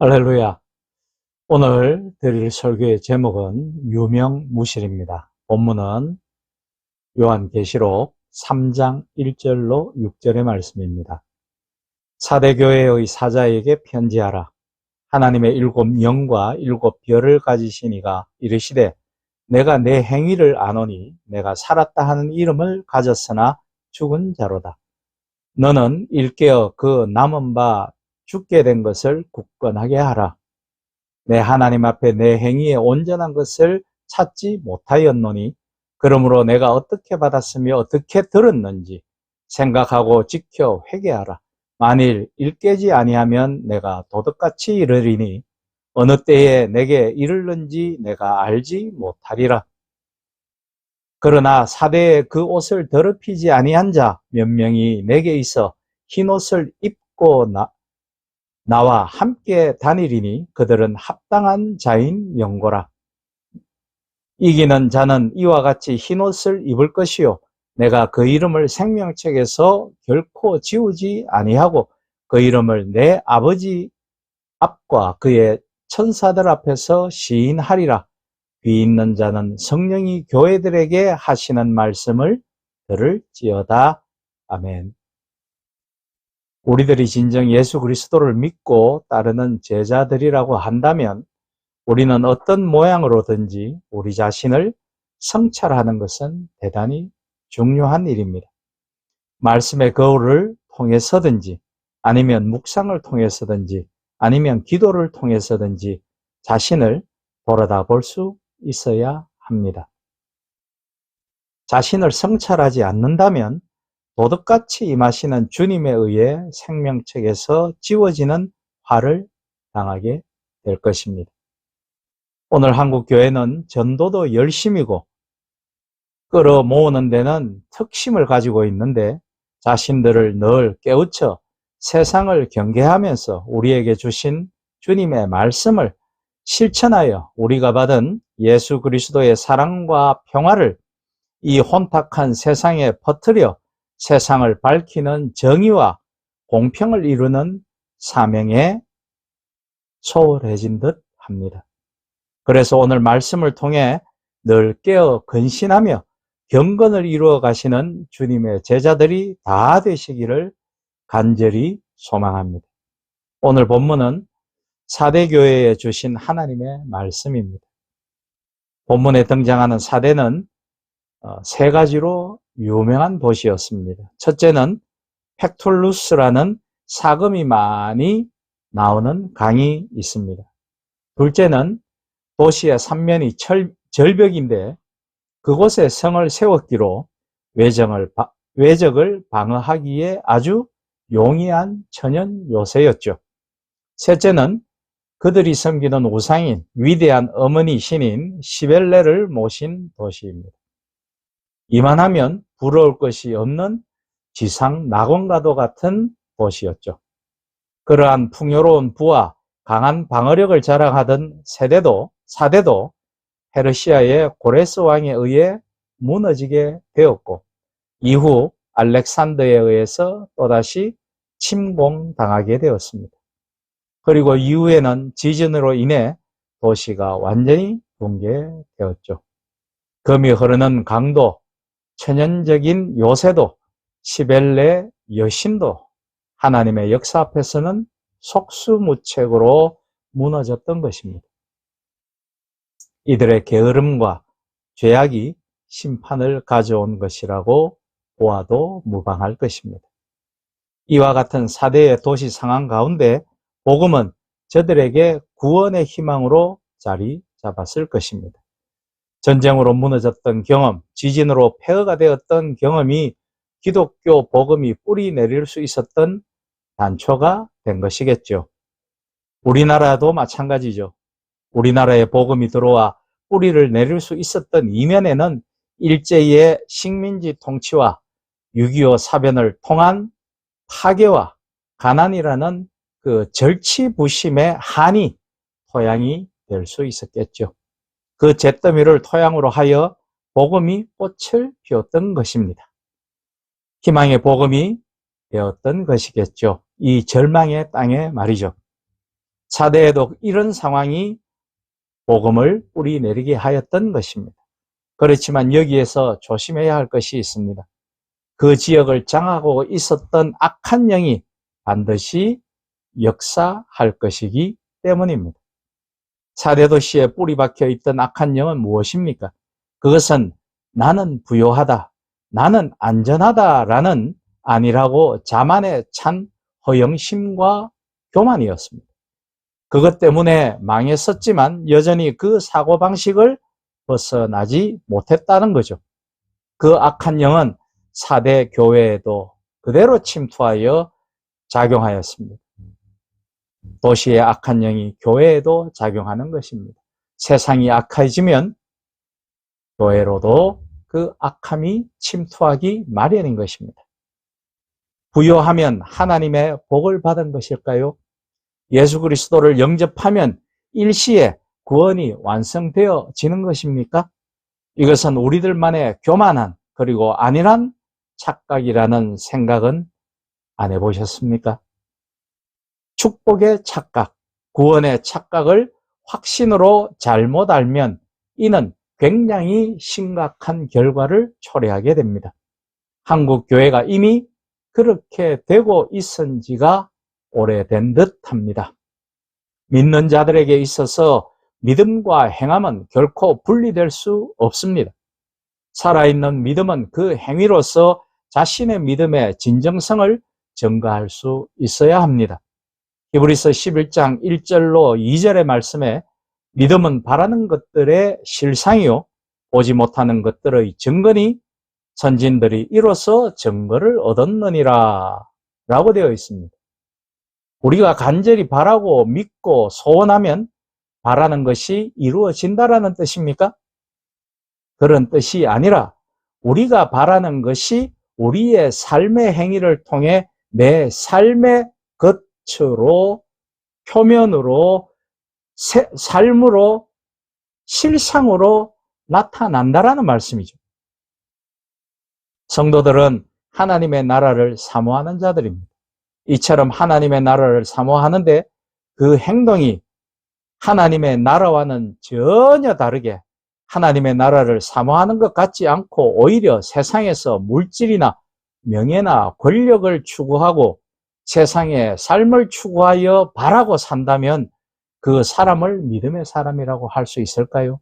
할렐루야. 오늘 드릴 설교의 제목은 유명무실입니다. 본문은 요한계시록 3장 1절로 6절의 말씀입니다. 사대교회의 사자에게 편지하라. 하나님의 7영과 7별을 가지신 이가 이르시되 내가 내 행위를 아노니 내가 살았다 하는 이름을 가졌으나 죽은 자로다. 너는 일깨어 그 남은 바 죽게 된 것을 굳건하게 하라. 내 하나님 앞에 내 행위에 온전한 것을 찾지 못하였노니 그러므로 내가 어떻게 받았으며 어떻게 들었는지 생각하고 지켜 회개하라. 만일 일깨지 아니하면 내가 도둑같이 이르리니 어느 때에 내게 이르는지 내가 알지 못하리라. 그러나 사대에 그 옷을 더럽히지 아니한 자 몇 명이 내게 있어 흰 옷을 입고 나와 함께 다니리니 그들은 합당한 자인 명고라. 이기는 자는 이와 같이 흰옷을 입을 것이요 내가 그 이름을 생명책에서 결코 지우지 아니하고 그 이름을 내 아버지 앞과 그의 천사들 앞에서 시인하리라. 귀 있는 자는 성령이 교회들에게 하시는 말씀을 들을지어다. 아멘. 우리들이 진정 예수 그리스도를 믿고 따르는 제자들이라고 한다면 우리는 어떤 모양으로든지 우리 자신을 성찰하는 것은 대단히 중요한 일입니다. 말씀의 거울을 통해서든지 아니면 묵상을 통해서든지 아니면 기도를 통해서든지 자신을 돌아다 볼 수 있어야 합니다. 자신을 성찰하지 않는다면 도둑같이 임하시는 주님에 의해 생명책에서 지워지는 화를 당하게 될 것입니다. 오늘 한국 교회는 전도도 열심이고 끌어모으는 데는 특심을 가지고 있는데 자신들을 늘 깨우쳐 세상을 경계하면서 우리에게 주신 주님의 말씀을 실천하여 우리가 받은 예수 그리스도의 사랑과 평화를 이 혼탁한 세상에 퍼뜨려 세상을 밝히는 정의와 공평을 이루는 사명에 소홀해진 듯 합니다. 그래서 오늘 말씀을 통해 늘 깨어 근신하며 경건을 이루어 가시는 주님의 제자들이 다 되시기를 간절히 소망합니다. 오늘 본문은 사대교회에 주신 하나님의 말씀입니다. 본문에 등장하는 사대는 세 가지로 유명한 도시였습니다. 첫째는 팩툴루스라는 사금이 많이 나오는 강이 있습니다. 둘째는 도시의 삼면이 절벽인데 그곳에 성을 세웠기로 외적을 방어하기에 아주 용이한 천연 요새였죠. 셋째는 그들이 섬기는 우상인 위대한 어머니 신인 시벨레를 모신 도시입니다. 이만하면 부러울 것이 없는 지상 낙원과도 같은 도시였죠. 그러한 풍요로운 부와 강한 방어력을 자랑하던 사대도 페르시아의 고레스 왕에 의해 무너지게 되었고 이후 알렉산더에 의해서 또다시 침공당하게 되었습니다. 그리고 이후에는 지진으로 인해 도시가 완전히 붕괴되었죠. 금이 흐르는 강도, 천연적인 요새도, 시벨레 여신도 하나님의 역사 앞에서는 속수무책으로 무너졌던 것입니다. 이들의 게으름과 죄악이 심판을 가져온 것이라고 보아도 무방할 것입니다. 이와 같은 사대의 도시 상황 가운데 복음은 저들에게 구원의 희망으로 자리 잡았을 것입니다. 전쟁으로 무너졌던 경험, 지진으로 폐허가 되었던 경험이 기독교 복음이 뿌리 내릴 수 있었던 단초가 된 것이겠죠. 우리나라도 마찬가지죠. 우리나라에 복음이 들어와 뿌리를 내릴 수 있었던 이면에는 일제의 식민지 통치와 6.25 사변을 통한 파괴와 가난이라는 그 절치부심의 한이 토양이 될 수 있었겠죠. 그 잿더미를 토양으로 하여 복음이 꽃을 피웠던 것입니다. 희망의 복음이 되었던 것이겠죠. 이 절망의 땅에 말이죠. 사대에도 이런 상황이 복음을 뿌리 내리게 하였던 것입니다. 그렇지만 여기에서 조심해야 할 것이 있습니다. 그 지역을 장악하고 있었던 악한 영이 반드시 역사할 것이기 때문입니다. 사대도시에 뿌리 박혀 있던 악한 영은 무엇입니까? 그것은 나는 부요하다, 나는 안전하다라는 아니라고 자만에 찬 허영심과 교만이었습니다. 그것 때문에 망했었지만 여전히 그 사고방식을 벗어나지 못했다는 거죠. 그 악한 영은 사대 교회에도 그대로 침투하여 작용하였습니다. 도시의 악한 영이 교회에도 작용하는 것입니다. 세상이 악해지면 교회로도 그 악함이 침투하기 마련인 것입니다. 부요하면 하나님의 복을 받은 것일까요? 예수 그리스도를 영접하면 일시에 구원이 완성되어지는 것입니까? 이것은 우리들만의 교만한 그리고 안일한 착각이라는 생각은 안 해보셨습니까? 축복의 착각, 구원의 착각을 확신으로 잘못 알면 이는 굉장히 심각한 결과를 초래하게 됩니다. 한국 교회가 이미 그렇게 되고 있은 지가 오래된 듯합니다. 믿는 자들에게 있어서 믿음과 행함은 결코 분리될 수 없습니다. 살아있는 믿음은 그 행위로서 자신의 믿음의 진정성을 증거할 수 있어야 합니다. 히브리서 11장 1절로 2절의 말씀에 믿음은 바라는 것들의 실상이요 보지 못하는 것들의 증거니 선진들이 이로써 증거를 얻었느니라 라고 되어 있습니다. 우리가 간절히 바라고 믿고 소원하면 바라는 것이 이루어진다라는 뜻입니까? 그런 뜻이 아니라 우리가 바라는 것이 우리의 삶의 행위를 통해 내 삶의 겉으로 표면으로 삶으로 실상으로 나타난다라는 말씀이죠. 성도들은 하나님의 나라를 사모하는 자들입니다. 이처럼 하나님의 나라를 사모하는데 그 행동이 하나님의 나라와는 전혀 다르게 하나님의 나라를 사모하는 것 같지 않고 오히려 세상에서 물질이나 명예나 권력을 추구하고 세상의 삶을 추구하여 바라고 산다면 그 사람을 믿음의 사람이라고 할 수 있을까요?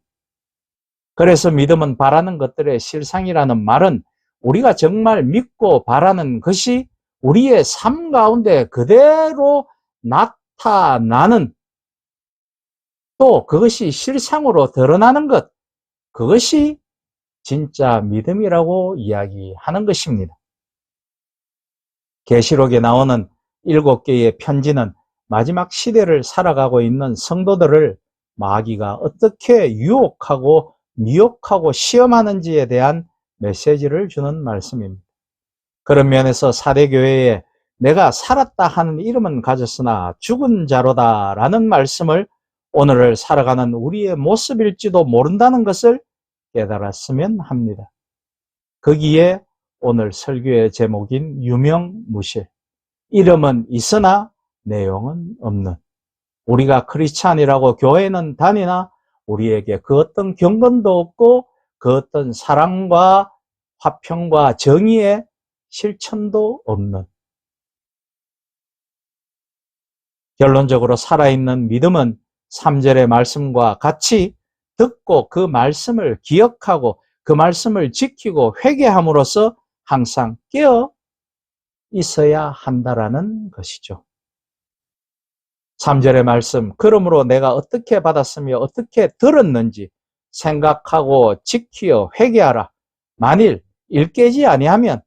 그래서 믿음은 바라는 것들의 실상이라는 말은 우리가 정말 믿고 바라는 것이 우리의 삶 가운데 그대로 나타나는 또 그것이 실상으로 드러나는 것, 그것이 진짜 믿음이라고 이야기하는 것입니다. 계시록에 나오는 7개의 편지는 마지막 시대를 살아가고 있는 성도들을 마귀가 어떻게 유혹하고 미혹하고 시험하는지에 대한 메시지를 주는 말씀입니다. 그런 면에서 사대교회에 내가 살았다 하는 이름은 가졌으나 죽은 자로다 라는 말씀을 오늘을 살아가는 우리의 모습일지도 모른다는 것을 깨달았으면 합니다. 거기에 오늘 설교의 제목인 유명무실, 이름은 있으나 내용은 없는, 우리가 크리스찬이라고 교회는 다니나 우리에게 그 어떤 경건도 없고 그 어떤 사랑과 화평과 정의의 실천도 없는, 결론적으로 살아있는 믿음은 3절의 말씀과 같이 듣고 그 말씀을 기억하고 그 말씀을 지키고 회개함으로써 항상 깨어 있어야 한다라는 것이죠. 3절의 말씀, 그러므로 내가 어떻게 받았으며 어떻게 들었는지 생각하고 지키어 회개하라. 만일 일깨지 아니하면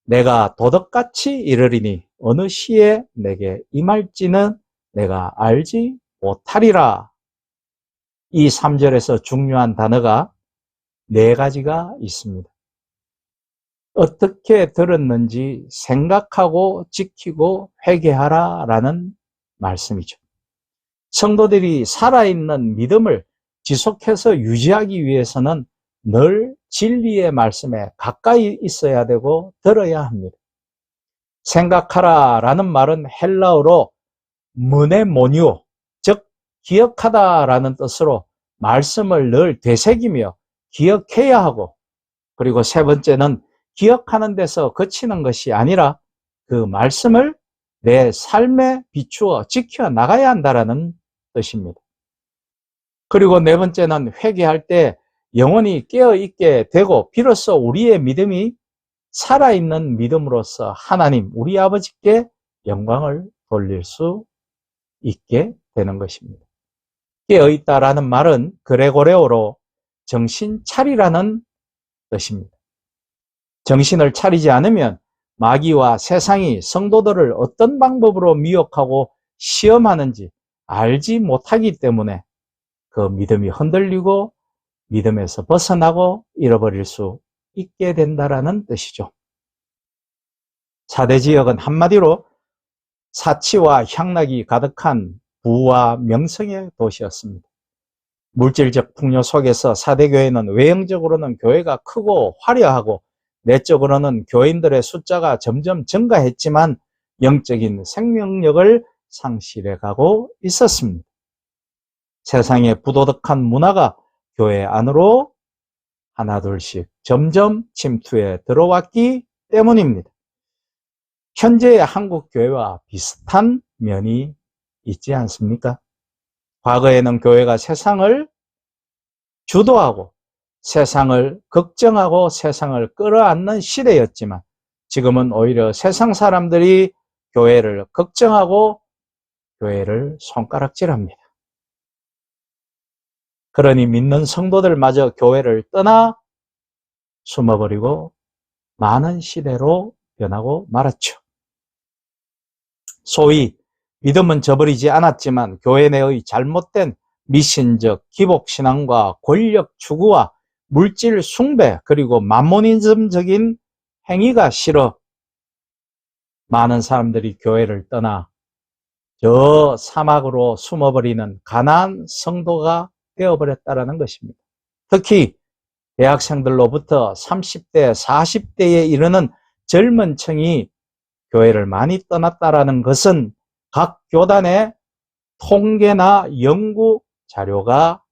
내가 도덕같이 이르리니 어느 시에 내게 임할지는 내가 알지 못하리라. 이 3절에서 중요한 단어가 4가지가 있습니다. 어떻게 들었는지 생각하고 지키고 회개하라 라는 말씀이죠. 성도들이 살아있는 믿음을 지속해서 유지하기 위해서는 늘 진리의 말씀에 가까이 있어야 되고 들어야 합니다. 생각하라 라는 말은 헬라어로 무네모니오, 즉 기억하다라는 뜻으로 말씀을 늘 되새기며 기억해야 하고, 그리고 세 번째는 기억하는 데서 그치는 것이 아니라 그 말씀을 내 삶에 비추어 지켜 나가야 한다는 뜻입니다. 그리고 네 번째는 회개할 때 영혼이 깨어있게 되고 비로소 우리의 믿음이 살아있는 믿음으로서 하나님, 우리 아버지께 영광을 돌릴 수 있게 되는 것입니다. 깨어있다라는 말은 그레고레오로 정신 차리라는 뜻입니다. 정신을 차리지 않으면 마귀와 세상이 성도들을 어떤 방법으로 미혹하고 시험하는지 알지 못하기 때문에 그 믿음이 흔들리고 믿음에서 벗어나고 잃어버릴 수 있게 된다라는 뜻이죠. 4대 지역은 한마디로 사치와 향락이 가득한 부와 명성의 도시였습니다. 물질적 풍요 속에서 4대 교회는 외형적으로는 교회가 크고 화려하고 내적으로는 교인들의 숫자가 점점 증가했지만 영적인 생명력을 상실해가고 있었습니다. 세상의 부도덕한 문화가 교회 안으로 하나둘씩 점점 침투해 들어왔기 때문입니다. 현재의 한국 교회와 비슷한 면이 있지 않습니까? 과거에는 교회가 세상을 주도하고 세상을 걱정하고 세상을 끌어안는 시대였지만 지금은 오히려 세상 사람들이 교회를 걱정하고 교회를 손가락질합니다. 그러니 믿는 성도들마저 교회를 떠나 숨어버리고 많은 시대로 변하고 말았죠. 소위 믿음은 저버리지 않았지만 교회 내의 잘못된 미신적 기복신앙과 권력 추구와 물질 숭배 그리고 만모니즘적인 행위가 싫어 많은 사람들이 교회를 떠나 저 사막으로 숨어버리는 가난한 성도가 되어버렸다는 것입니다. 특히 대학생들로부터 30대, 40대에 이르는 젊은 층이 교회를 많이 떠났다는 것은 각 교단의 통계나 연구 자료가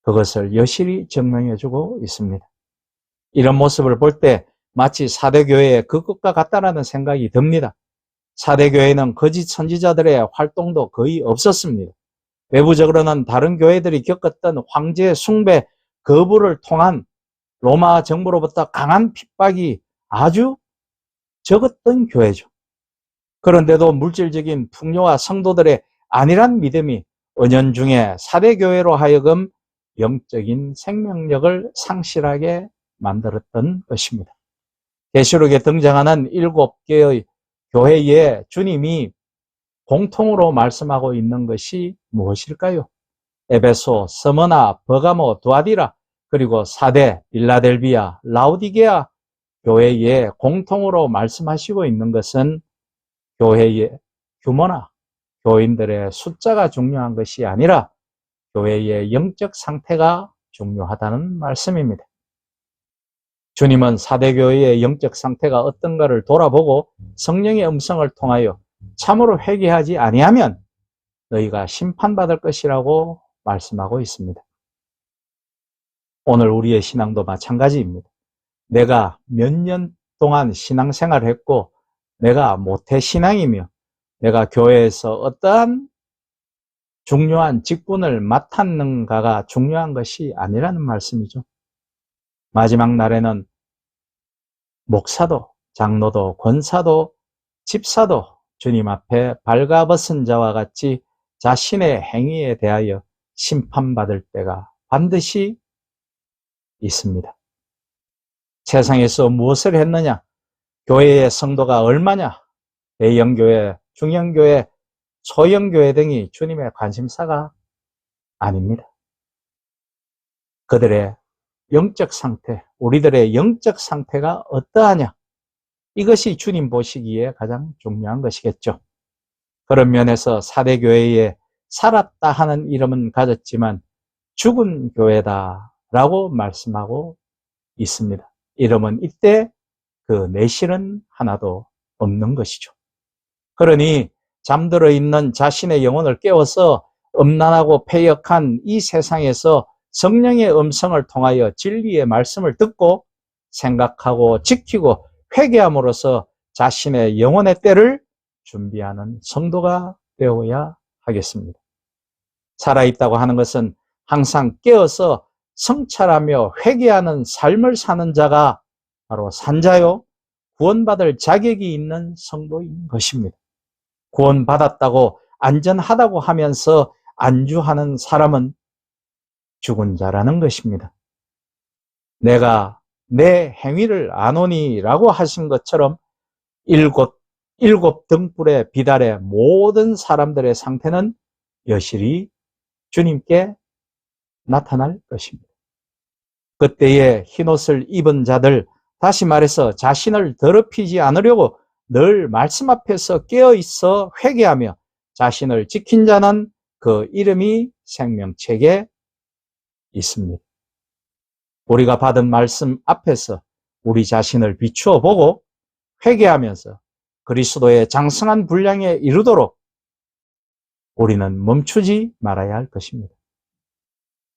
그것을 여실히 증명해주고 있습니다. 이런 모습을 볼 때 마치 4대 교회의 그것과 같다는 생각이 듭니다. 4대 교회는 거짓 선지자들의 활동도 거의 없었습니다. 외부적으로는 다른 교회들이 겪었던 황제 숭배 거부를 통한 로마 정부로부터 강한 핍박이 아주 적었던 교회죠. 그런데도 물질적인 풍요와 성도들의 안일한 믿음이 은연중에 4대 교회로 하여금 영적인 생명력을 상실하게 만들었던 것입니다. 계시록에 등장하는 7개의 교회에 주님이 공통으로 말씀하고 있는 것이 무엇일까요? 에베소, 스무나, 버가모, 두아디라, 그리고 4대, 빌라델비아, 라우디게아 교회에 공통으로 말씀하시고 있는 것은 교회의 규모나 교인들의 숫자가 중요한 것이 아니라 교회의 영적 상태가 중요하다는 말씀입니다. 주님은 4대 교회의 영적 상태가 어떤가를 돌아보고 성령의 음성을 통하여 참으로 회개하지 아니하면 너희가 심판받을 것이라고 말씀하고 있습니다. 오늘 우리의 신앙도 마찬가지입니다. 내가 몇 년 동안 신앙생활을 했고 내가 모태신앙이며 내가 교회에서 어떠한 중요한 직분을 맡았는가가 중요한 것이 아니라는 말씀이죠. 마지막 날에는 목사도, 장로도, 권사도, 집사도 주님 앞에 발가벗은 자와 같이 자신의 행위에 대하여 심판받을 때가 반드시 있습니다. 세상에서 무엇을 했느냐? 교회의 성도가 얼마냐? 대형교회, 중형교회, 소형교회 등이 주님의 관심사가 아닙니다. 그들의 영적 상태, 우리들의 영적 상태가 어떠하냐? 이것이 주님 보시기에 가장 중요한 것이겠죠. 그런 면에서 4대 교회에 살았다 하는 이름은 가졌지만 죽은 교회다라고 말씀하고 있습니다. 이름은 이때 그 내실은 하나도 없는 것이죠. 그러니 잠들어 있는 자신의 영혼을 깨워서 음란하고 패역한 이 세상에서 성령의 음성을 통하여 진리의 말씀을 듣고 생각하고 지키고 회개함으로써 자신의 영혼의 때를 준비하는 성도가 되어야 하겠습니다. 살아있다고 하는 것은 항상 깨어서 성찰하며 회개하는 삶을 사는 자가 바로 산자요, 구원받을 자격이 있는 성도인 것입니다. 구원받았다고 안전하다고 하면서 안주하는 사람은 죽은 자라는 것입니다. 내가 내 행위를 아노니 라고 하신 것처럼 일곱 등불의 빛 아래 모든 사람들의 상태는 여실히 주님께 나타날 것입니다. 그때에 흰옷을 입은 자들, 다시 말해서 자신을 더럽히지 않으려고 늘 말씀 앞에서 깨어있어 회개하며 자신을 지킨 자는 그 이름이 생명책에 있습니다. 우리가 받은 말씀 앞에서 우리 자신을 비추어 보고 회개하면서 그리스도의 장성한 분량에 이르도록 우리는 멈추지 말아야 할 것입니다.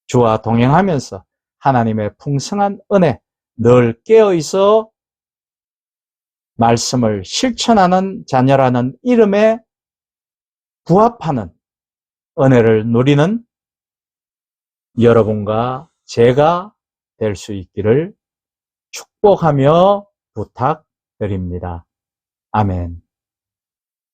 주와 동행하면서 하나님의 풍성한 은혜, 늘 깨어있어 말씀을 실천하는 자녀라는 이름에 부합하는 은혜를 누리는 여러분과 제가 될 수 있기를 축복하며 부탁드립니다. 아멘.